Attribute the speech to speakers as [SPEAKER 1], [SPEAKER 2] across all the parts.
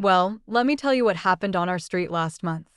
[SPEAKER 1] Well, let me tell you what happened on our street last month.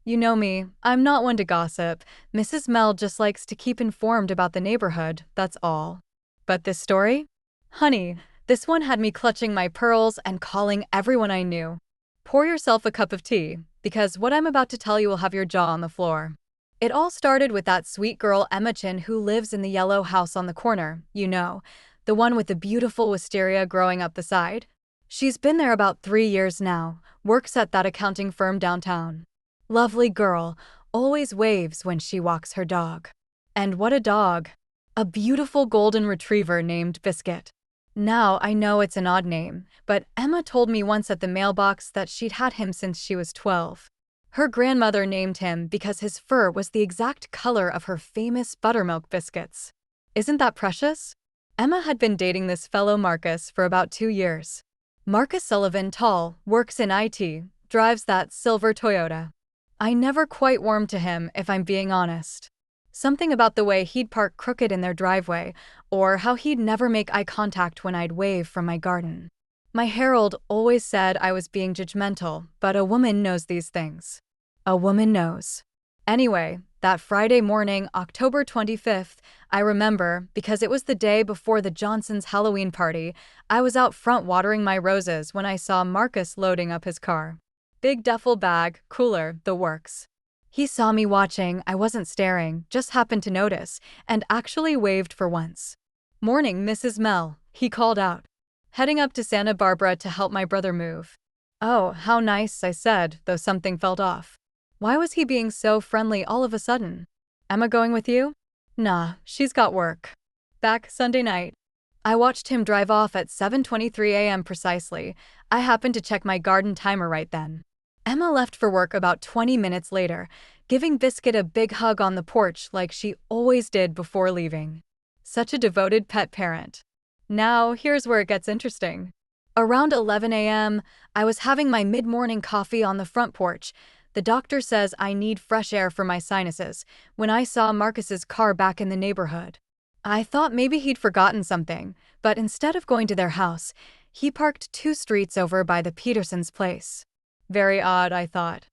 [SPEAKER 1] You know me, I'm not one to gossip. Mrs. Mel just likes to keep informed about the neighborhood, that's all. But this story? Honey, this one had me clutching my pearls and calling everyone I knew. Pour yourself a cup of tea, because what I'm about to tell you will have your jaw on the floor. It all started with that sweet girl Emma Chen who lives in the yellow house on the corner, you know, the one with the beautiful wisteria growing up the side. She's been there about 3 years now, works at that accounting firm downtown. Lovely girl, always waves when she walks her dog. And what a dog! A beautiful golden retriever named Biscuit. Now, I know it's an odd name, but Emma told me once at the mailbox that she'd had him since she was 12. Her grandmother named him because his fur was the exact color of her famous buttermilk biscuits. Isn't that precious? Emma had been dating this fellow Marcus for about 2 years. Marcus Sullivan, tall, works in IT, drives that silver Toyota. I never quite warmed to him, if I'm being honest. Something about the way he'd park crooked in their driveway, or how he'd never make eye contact when I'd wave from my garden. My Herald always said I was being judgmental, but a woman knows these things. A woman knows. Anyway, that Friday morning, October 25th, I remember, because it was the day before the Johnsons' Halloween party, I was out front watering my roses when I saw Marcus loading up his car. Big duffel bag, cooler, the works. He saw me watching, I wasn't staring, just happened to notice, and actually waved for once. "Morning, Mrs. Mel," he called out. "Heading up to Santa Barbara to help my brother move." "Oh, how nice," I said, though something felt off. Why was he being so friendly all of a sudden? "Emma going with you?" "Nah, she's got work. Back Sunday night." I watched him drive off at 7:23 a.m. precisely. I happened to check my garden timer right then. Emma left for work about 20 minutes later, giving Biscuit a big hug on the porch like she always did before leaving. Such a devoted pet parent. Now, here's where it gets interesting. Around 11 a.m., I was having my mid-morning coffee on the front porch. The doctor says I need fresh air for my sinuses, when I saw Marcus's car back in the neighborhood. I thought maybe he'd forgotten something, but instead of going to their house, he parked 2 streets over by the Patterson's place. Very odd, I thought.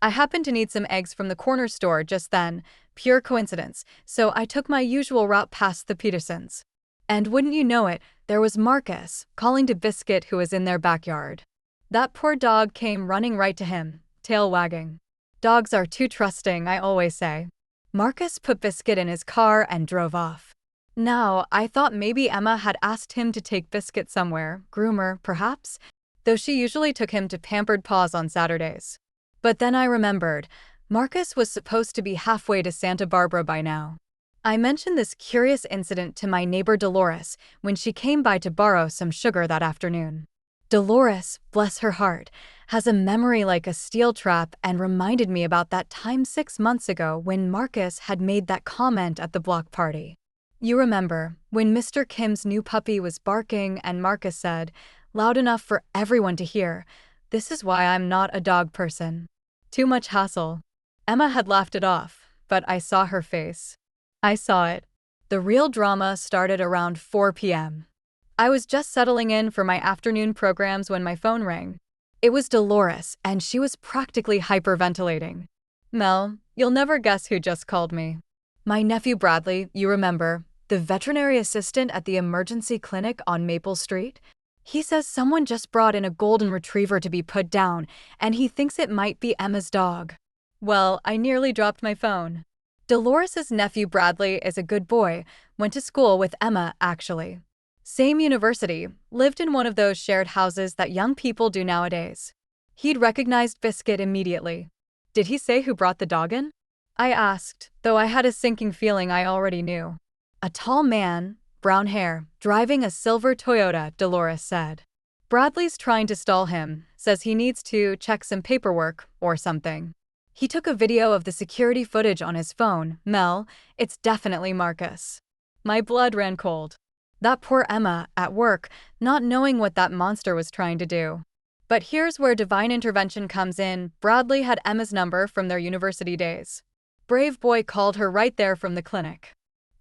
[SPEAKER 1] I happened to need some eggs from the corner store just then, pure coincidence, so I took my usual route past the Pattersons. And wouldn't you know it, there was Marcus, calling to Biscuit who was in their backyard. That poor dog came running right to him, tail wagging. Dogs are too trusting, I always say. Marcus put Biscuit in his car and drove off. Now, I thought maybe Emma had asked him to take Biscuit somewhere, groomer, perhaps, though she usually took him to Pampered Paws on Saturdays. But then I remembered, Marcus was supposed to be halfway to Santa Barbara by now. I mentioned this curious incident to my neighbor Dolores when she came by to borrow some sugar that afternoon. Dolores, bless her heart, has a memory like a steel trap and reminded me about that time 6 months ago when Marcus had made that comment at the block party. You remember, when Mr. Kim's new puppy was barking and Marcus said, loud enough for everyone to hear, "This is why I'm not a dog person. Too much hassle." Emma had laughed it off, but I saw her face. I saw it. The real drama started around 4 p.m. I was just settling in for my afternoon programs when my phone rang. It was Dolores, and she was practically hyperventilating. "Mel, you'll never guess who just called me. My nephew Bradley, you remember, the veterinary assistant at the emergency clinic on Maple Street? He says someone just brought in a golden retriever to be put down, and he thinks it might be Emma's dog." Well, I nearly dropped my phone. Dolores's nephew Bradley is a good boy, went to school with Emma, actually. Same university, lived in one of those shared houses that young people do nowadays. He'd recognized Biscuit immediately. "Did he say who brought the dog in?" I asked, though I had a sinking feeling I already knew. "A tall man, brown hair, driving a silver Toyota," Dolores said. "Bradley's trying to stall him, says he needs to check some paperwork or something. He took a video of the security footage on his phone. Mel, it's definitely Marcus." My blood ran cold. That poor Emma, at work, not knowing what that monster was trying to do. But here's where divine intervention comes in. Bradley had Emma's number from their university days. Brave boy called her right there from the clinic.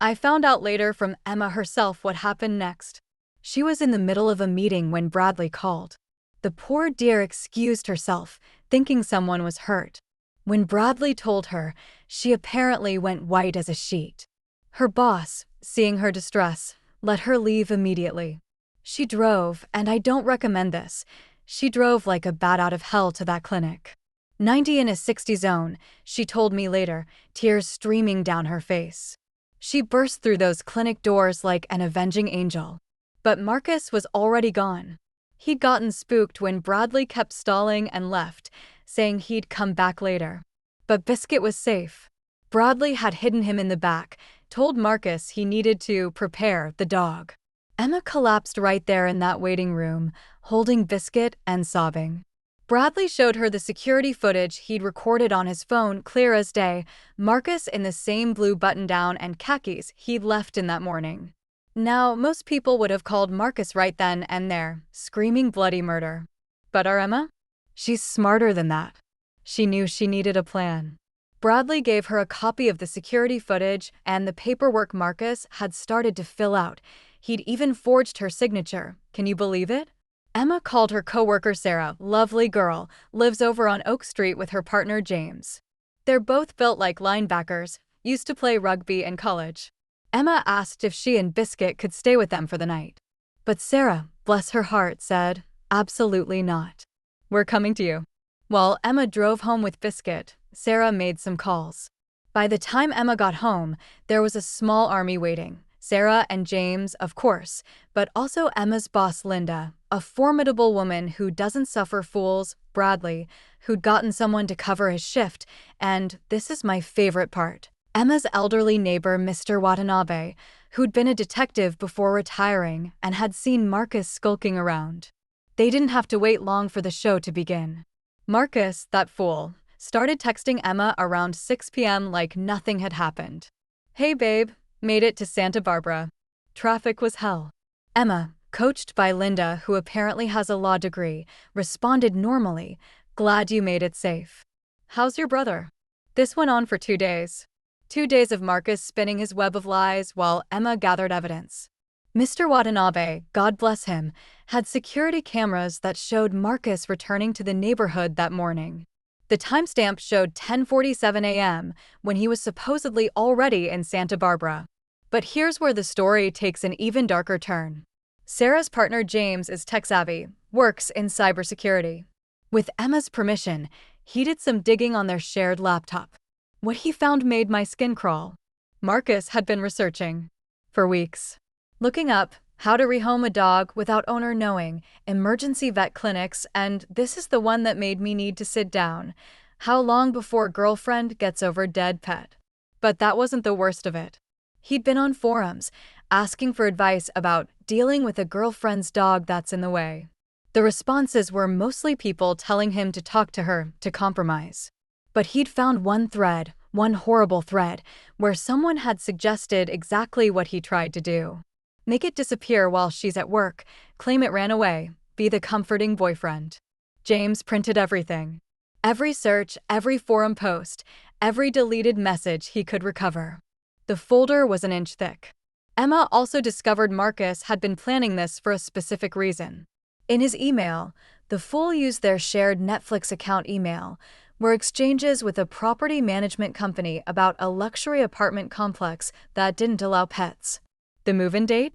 [SPEAKER 1] I found out later from Emma herself what happened next. She was in the middle of a meeting when Bradley called. The poor dear excused herself, thinking someone was hurt. When Bradley told her, she apparently went white as a sheet. Her boss, seeing her distress, let her leave immediately. She drove, and I don't recommend this, she drove like a bat out of hell to that clinic. 90 in a 60 zone, she told me later, tears streaming down her face. She burst through those clinic doors like an avenging angel. But Marcus was already gone. He'd gotten spooked when Bradley kept stalling and left, saying he'd come back later. But Biscuit was safe. Bradley had hidden him in the back, told Marcus he needed to prepare the dog. Emma collapsed right there in that waiting room, holding Biscuit and sobbing. Bradley showed her the security footage he'd recorded on his phone, clear as day, Marcus in the same blue button-down and khakis he'd left in that morning. Now, most people would have called Marcus right then and there, screaming bloody murder. But our Emma? She's smarter than that. She knew she needed a plan. Bradley gave her a copy of the security footage and the paperwork Marcus had started to fill out. He'd even forged her signature. Can you believe it? Emma called her coworker Sarah, lovely girl, lives over on Oak Street with her partner James. They're both built like linebackers, used to play rugby in college. Emma asked if she and Biscuit could stay with them for the night. But Sarah, bless her heart, said, absolutely not. We're coming to you. While Emma drove home with Biscuit, Sarah made some calls. By the time Emma got home, there was a small army waiting. Sarah and James, of course, but also Emma's boss Linda, a formidable woman who doesn't suffer fools, Bradley, who'd gotten someone to cover his shift, and, this is my favorite part, Emma's elderly neighbor Mr. Watanabe, who'd been a detective before retiring and had seen Marcus skulking around. They didn't have to wait long for the show to begin. Marcus, that fool, started texting Emma around 6 p.m. like nothing had happened. Hey babe, made it to Santa Barbara. Traffic was hell. Emma, coached by Linda, who apparently has a law degree, responded normally, glad you made it safe. How's your brother? This went on for 2 days. 2 days of Marcus spinning his web of lies while Emma gathered evidence. Mr. Watanabe, God bless him, had security cameras that showed Marcus returning to the neighborhood that morning. The timestamp showed 10:47 a.m. when he was supposedly already in Santa Barbara. But here's where the story takes an even darker turn. Sarah's partner James is tech-savvy, works in cybersecurity. With Emma's permission, he did some digging on their shared laptop. What he found made my skin crawl. Marcus had been researching for weeks. Looking up how to rehome a dog without owner knowing, emergency vet clinics, and this is the one that made me need to sit down. How long before girlfriend gets over dead pet? But that wasn't the worst of it. He'd been on forums, asking for advice about dealing with a girlfriend's dog that's in the way. The responses were mostly people telling him to talk to her, to compromise. But he'd found one thread, one horrible thread, where someone had suggested exactly what he tried to do. Make it disappear while she's at work, claim it ran away, be the comforting boyfriend. James printed everything. Every search, every forum post, every deleted message he could recover. The folder was an inch thick. Emma also discovered Marcus had been planning this for a specific reason. In his email, the fool used their shared Netflix account email, were exchanges with a property management company about a luxury apartment complex that didn't allow pets. The move-in date?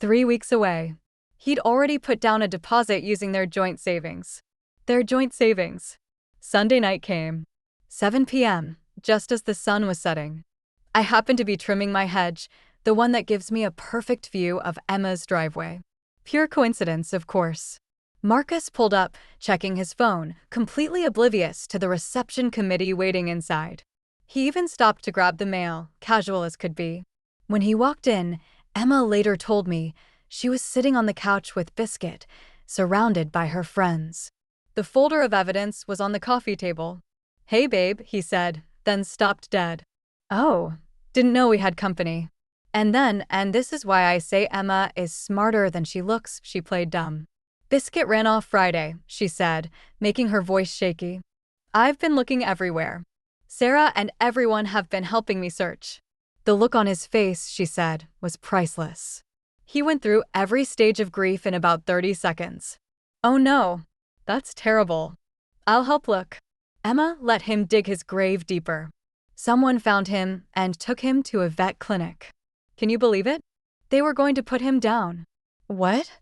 [SPEAKER 1] 3 weeks away. He'd already put down a deposit using their joint savings. Sunday night came. 7 p.m., just as the sun was setting. I happened to be trimming my hedge, the one that gives me a perfect view of Emma's driveway. Pure coincidence, of course. Marcus pulled up, checking his phone, completely oblivious to the reception committee waiting inside. He even stopped to grab the mail, casual as could be. When he walked in, Emma later told me she was sitting on the couch with Biscuit, surrounded by her friends. The folder of evidence was on the coffee table. Hey babe, he said, then stopped dead. Oh, didn't know we had company. And then, and this is why I say Emma is smarter than she looks, she played dumb. Biscuit ran off Friday, she said, making her voice shaky. I've been looking everywhere. Sarah and everyone have been helping me search. The look on his face, she said, was priceless. He went through every stage of grief in about 30 seconds. Oh no. That's terrible. I'll help look. Emma let him dig his grave deeper. Someone found him and took him to a vet clinic. Can you believe it? They were going to put him down. What?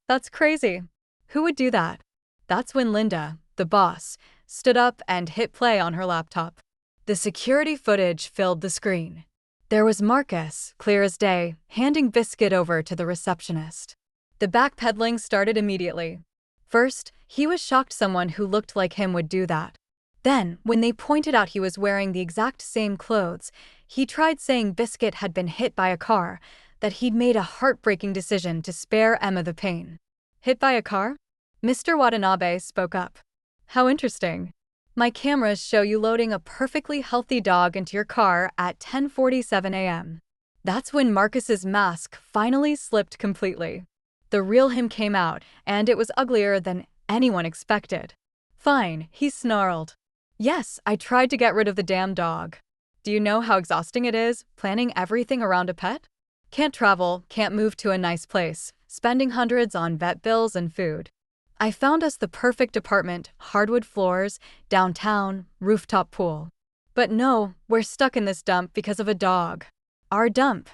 [SPEAKER 1] That's crazy. Who would do that? That's when Linda, the boss, stood up and hit play on her laptop. The security footage filled the screen. There was Marcus, clear as day, handing Biscuit over to the receptionist. The backpedaling started immediately. First, he was shocked someone who looked like him would do that. Then, when they pointed out he was wearing the exact same clothes, he tried saying Biscuit had been hit by a car, that he'd made a heartbreaking decision to spare Emma the pain. Hit by a car? Mr. Watanabe spoke up. How interesting. My cameras show you loading a perfectly healthy dog into your car at 10:47 a.m. That's when Marcus's mask finally slipped completely. The real him came out, and it was uglier than anyone expected. Fine, he snarled. Yes, I tried to get rid of the damn dog. Do you know how exhausting it is, planning everything around a pet? Can't travel, can't move to a nice place, spending hundreds on vet bills and food. I found us the perfect apartment, hardwood floors, downtown, rooftop pool. But no, we're stuck in this dump because of a dog. Our dump,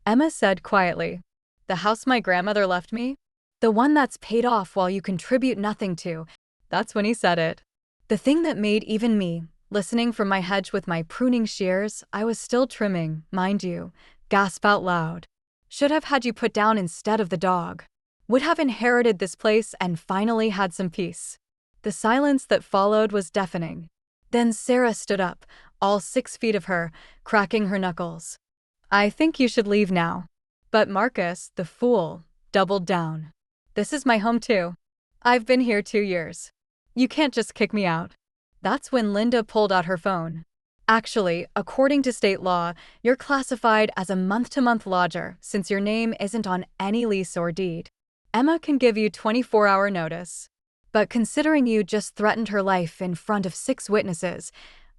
[SPEAKER 1] Emma said quietly. The house my grandmother left me? The one that's paid off while you contribute nothing to. That's when he said it. The thing that made even me, listening from my hedge with my pruning shears, I was still trimming, mind you, gasp out loud. Should have had you put down instead of the dog. Would have inherited this place and finally had some peace. The silence that followed was deafening. Then Sarah stood up, all 6 feet of her, cracking her knuckles. I think you should leave now. But Marcus, the fool, doubled down. This is my home too. I've been here 2 years. You can't just kick me out. That's when Linda pulled out her phone. Actually, according to state law, you're classified as a month-to-month lodger since your name isn't on any lease or deed. Emma can give you 24-hour notice. But considering you just threatened her life in front of 6 witnesses,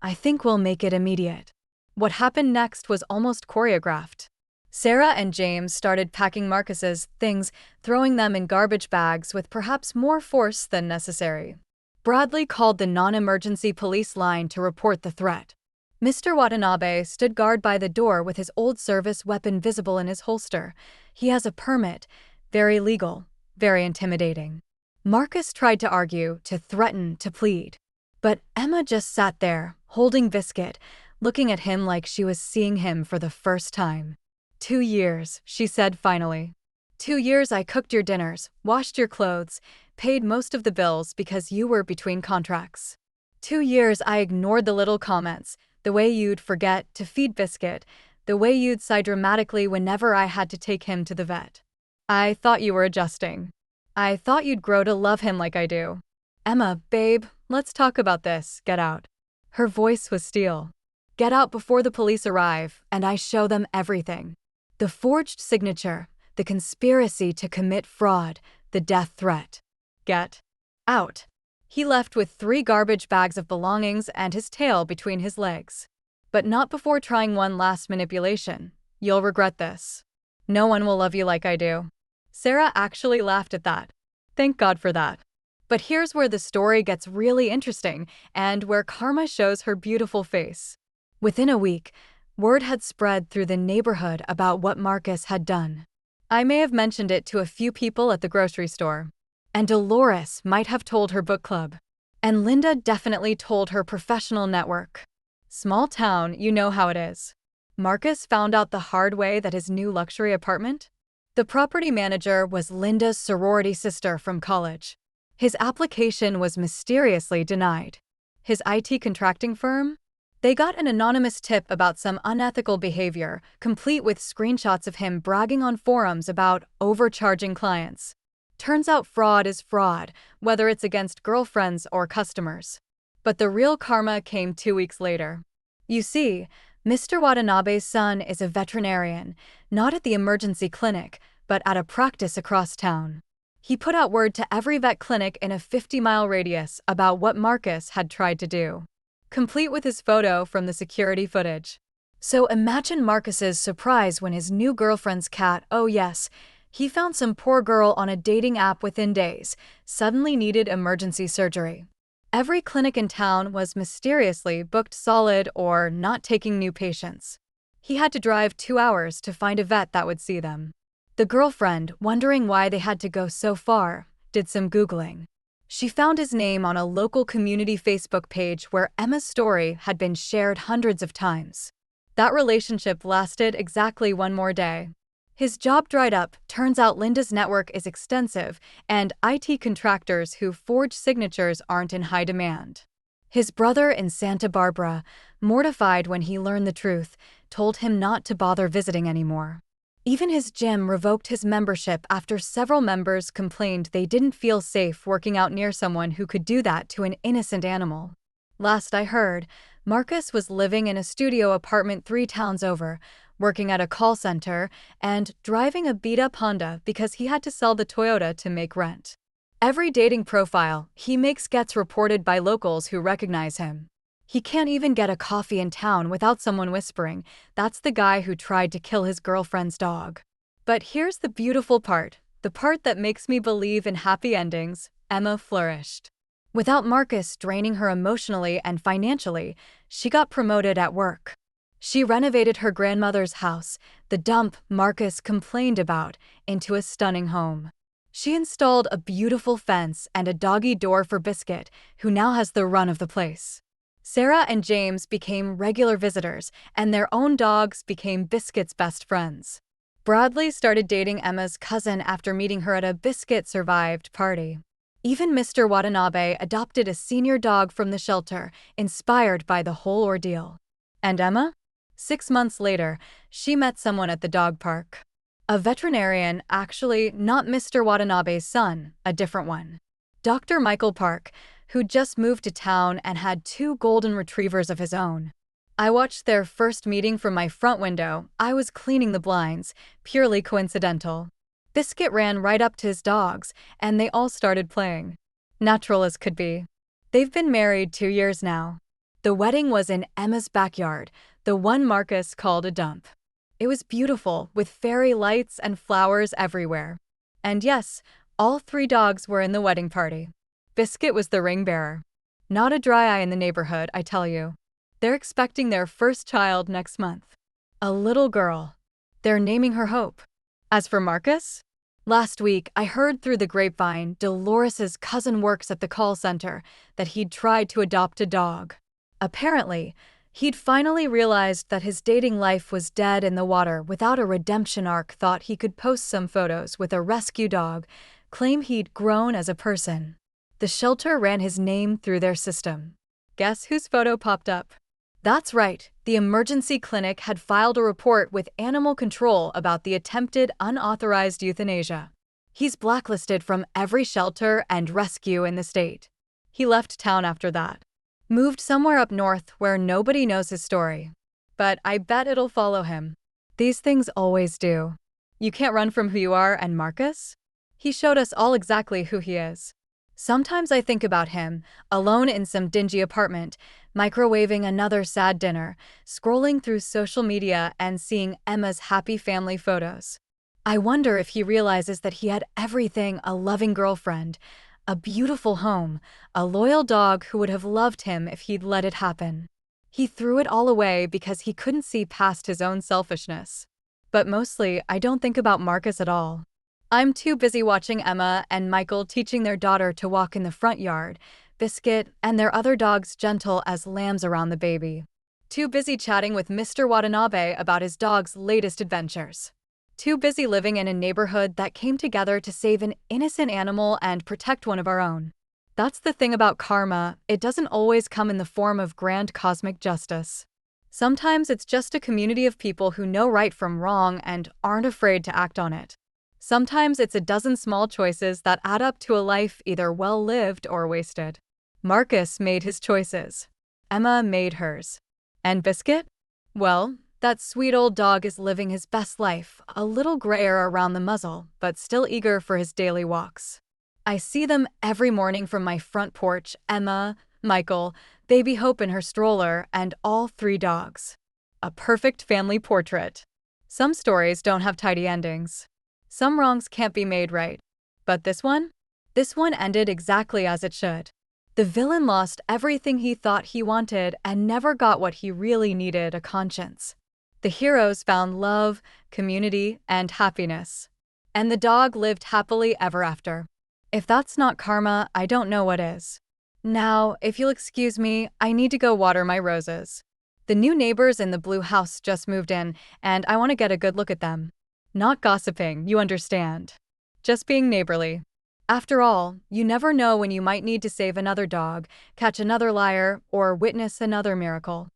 [SPEAKER 1] I think we'll make it immediate. What happened next was almost choreographed. Sarah and James started packing Marcus's things, throwing them in garbage bags with perhaps more force than necessary. Bradley called the non-emergency police line to report the threat. Mr. Watanabe stood guard by the door with his old service weapon visible in his holster. He has a permit. Very legal, very intimidating. Marcus tried to argue, to threaten, to plead. But Emma just sat there, holding Biscuit, looking at him like she was seeing him for the first time. 2 years, she said finally. 2 years I cooked your dinners, washed your clothes, paid most of the bills because you were between contracts. 2 years I ignored the little comments, the way you'd forget to feed Biscuit, the way you'd sigh dramatically whenever I had to take him to the vet. I thought you were adjusting. I thought you'd grow to love him like I do. Emma, babe, let's talk about this, get out. Her voice was steel. Get out before the police arrive, and I show them everything. The forged signature, the conspiracy to commit fraud, the death threat. Get out. He left with 3 garbage bags of belongings and his tail between his legs. But not before trying one last manipulation. You'll regret this. No one will love you like I do. Sarah actually laughed at that. Thank God for that. But here's where the story gets really interesting and where karma shows her beautiful face. Within a week, word had spread through the neighborhood about what Marcus had done. I may have mentioned it to a few people at the grocery store. And Dolores might have told her book club. And Linda definitely told her professional network. Small town, you know how it is. Marcus found out the hard way that his new luxury apartment? The property manager was Linda's sorority sister from college. His application was mysteriously denied. His IT contracting firm? They got an anonymous tip about some unethical behavior, complete with screenshots of him bragging on forums about overcharging clients. Turns out fraud is fraud, whether it's against girlfriends or customers. But the real karma came 2 weeks later. You see, Mr. Watanabe's son is a veterinarian, not at the emergency clinic, but at a practice across town. He put out word to every vet clinic in a 50-mile radius about what Marcus had tried to do, complete with his photo from the security footage. So imagine Marcus's surprise when his new girlfriend's cat, oh yes, He found some poor girl on a dating app within days, suddenly needed emergency surgery. Every clinic in town was mysteriously booked solid or not taking new patients. He had to drive 2 hours to find a vet that would see them. The girlfriend, wondering why they had to go so far, did some Googling. She found his name on a local community Facebook page where Emma's story had been shared hundreds of times. That relationship lasted exactly one more day. His job dried up. Turns out Linda's network is extensive, and IT contractors who forge signatures aren't in high demand. His brother in Santa Barbara, mortified when he learned the truth, told him not to bother visiting anymore. Even his gym revoked his membership after several members complained they didn't feel safe working out near someone who could do that to an innocent animal. Last I heard, Marcus was living in a studio apartment 3 towns over, working at a call center, and driving a beat-up Honda because he had to sell the Toyota to make rent. Every dating profile he makes gets reported by locals who recognize him. He can't even get a coffee in town without someone whispering, "That's the guy who tried to kill his girlfriend's dog." But here's the beautiful part, the part that makes me believe in happy endings. Emma flourished. Without Marcus draining her emotionally and financially, she got promoted at work. She renovated her grandmother's house, the dump Marcus complained about, into a stunning home. She installed a beautiful fence and a doggy door for Biscuit, who now has the run of the place. Sarah and James became regular visitors, and their own dogs became Biscuit's best friends. Bradley started dating Emma's cousin after meeting her at a Biscuit-survived party. Even Mr. Watanabe adopted a senior dog from the shelter, inspired by the whole ordeal. And Emma? 6 months later, she met someone at the dog park. A veterinarian, actually not Mr. Watanabe's son, a different one. Dr. Michael Park, who just moved to town and had 2 golden retrievers of his own. I watched their first meeting from my front window. I was cleaning the blinds, purely coincidental. Biscuit ran right up to his dogs, and they all started playing. Natural as could be. They've been married 2 years now. The wedding was in Emma's backyard, the one Marcus called a dump. It was beautiful, with fairy lights and flowers everywhere. And yes, all 3 dogs were in the wedding party. Biscuit was the ring bearer. Not a dry eye in the neighborhood, I tell you. They're expecting their first child next month. A little girl. They're naming her Hope. As for Marcus? Last week, I heard through the grapevine Dolores's cousin works at the call center that he'd tried to adopt a dog. Apparently, he'd finally realized that his dating life was dead in the water without a redemption arc. Thought he could post some photos with a rescue dog, claim he'd grown as a person. The shelter ran his name through their system. Guess whose photo popped up? That's right, the emergency clinic had filed a report with animal control about the attempted unauthorized euthanasia. He's blacklisted from every shelter and rescue in the state. He left town after that. Moved somewhere up north where nobody knows his story. But I bet it'll follow him. These things always do. You can't run from who you are, and Marcus? He showed us all exactly who he is. Sometimes I think about him, alone in some dingy apartment, microwaving another sad dinner, scrolling through social media and seeing Emma's happy family photos. I wonder if he realizes that he had everything: a loving girlfriend, a beautiful home, a loyal dog who would have loved him if he'd let it happen. He threw it all away because he couldn't see past his own selfishness. But mostly, I don't think about Marcus at all. I'm too busy watching Emma and Michael teaching their daughter to walk in the front yard, Biscuit and their other dogs gentle as lambs around the baby. Too busy chatting with Mr. Watanabe about his dog's latest adventures. Too busy living in a neighborhood that came together to save an innocent animal and protect one of our own. That's the thing about karma, it doesn't always come in the form of grand cosmic justice. Sometimes it's just a community of people who know right from wrong and aren't afraid to act on it. Sometimes it's a dozen small choices that add up to a life either well-lived or wasted. Marcus made his choices. Emma made hers. And Biscuit? Well, that sweet old dog is living his best life, a little grayer around the muzzle, but still eager for his daily walks. I see them every morning from my front porch: Emma, Michael, baby Hope in her stroller, and all 3 dogs. A perfect family portrait. Some stories don't have tidy endings. Some wrongs can't be made right. But this one? This one ended exactly as it should. The villain lost everything he thought he wanted and never got what he really needed, a conscience. The heroes found love, community, and happiness. And the dog lived happily ever after. If that's not karma, I don't know what is. Now, if you'll excuse me, I need to go water my roses. The new neighbors in the blue house just moved in, and I want to get a good look at them. Not gossiping, you understand. Just being neighborly. After all, you never know when you might need to save another dog, catch another liar, or witness another miracle.